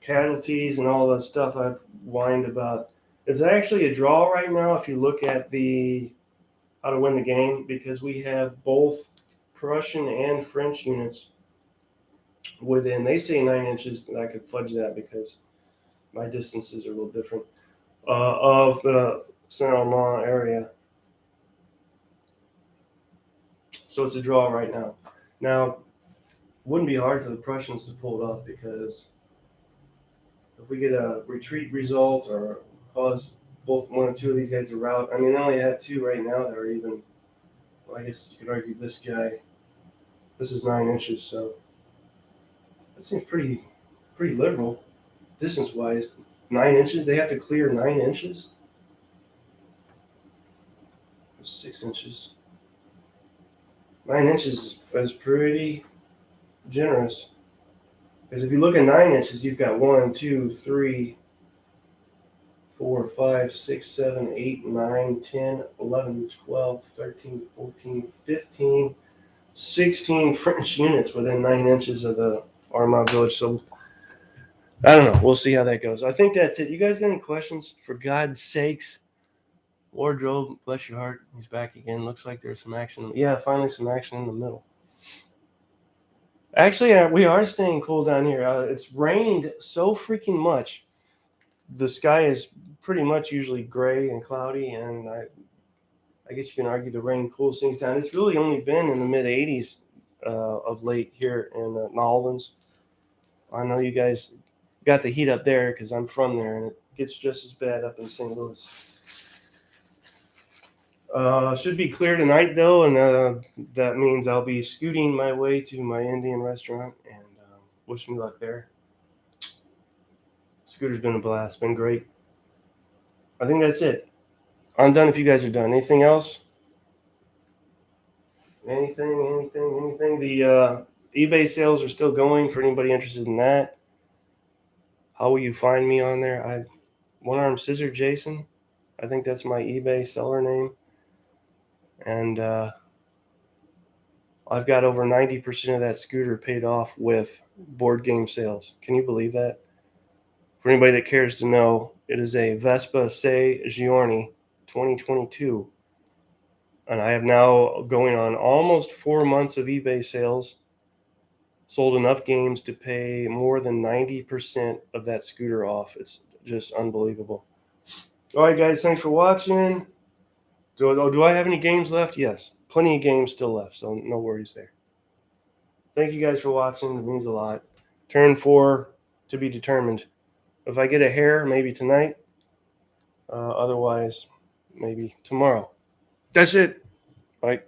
[SPEAKER 1] casualties and all that stuff I've whined about, it's actually a draw right now if you look at the how to win the game, because we have both Prussian and French units within, they say 9 inches, and I could fudge that because my distances are a little different, of the Saint-Armand area. So it's a draw right now. Now, wouldn't be hard for the Prussians to pull it off, because if we get a retreat result or cause both 1 or 2 of these guys to rout, I mean, I only have 2 right now that are even, well, I guess you could argue this guy, this is 9 inches, so that seems pretty liberal distance-wise. 9 inches, they have to clear 9 inches? 6 inches. 9 inches is pretty generous. Because if you look at 9 inches, you've got 1, 2, 3, 4, 5, 6, 7, 8, 9, 10, 11, 12, 13, 14, 15, 16 French units within 9 inches of the Armand village. So I don't know. We'll see how that goes. I think that's it. You guys got any questions? For God's sakes. Wardrobe, bless your heart. He's back again. Looks like there's some action. Yeah, finally some action in the middle. Actually, we are staying cool down here. It's rained so freaking much. The sky is pretty much usually gray and cloudy, and I guess you can argue the rain cools things down. It's really only been in the mid-80s of late here in New Orleans. I know you guys got the heat up there because I'm from there, and it gets just as bad up in St. Louis. Should be clear tonight, though, and that means I'll be scooting my way to my Indian restaurant, and wish me luck there. Scooter's been a blast, been great. I think that's it. I'm done if you guys are done. Anything else? Anything? The eBay sales are still going for anybody interested in that. How will you find me on there? One Arm Scissor Jason. I think that's my eBay seller name. And I've got over 90% of that scooter paid off with board game sales. Can you believe that? For anybody that cares to know, it is a Vespa Sei Giorni 2022. And I have now, going on almost 4 months of eBay sales, sold enough games to pay more than 90% of that scooter off. It's just unbelievable. All right, guys, thanks for watching. Do I have any games left? Yes, plenty of games still left, so no worries there. Thank you guys for watching. It means a lot. Turn 4 to be determined. If I get a hair, maybe tonight. Otherwise, maybe tomorrow. That's it. Bye.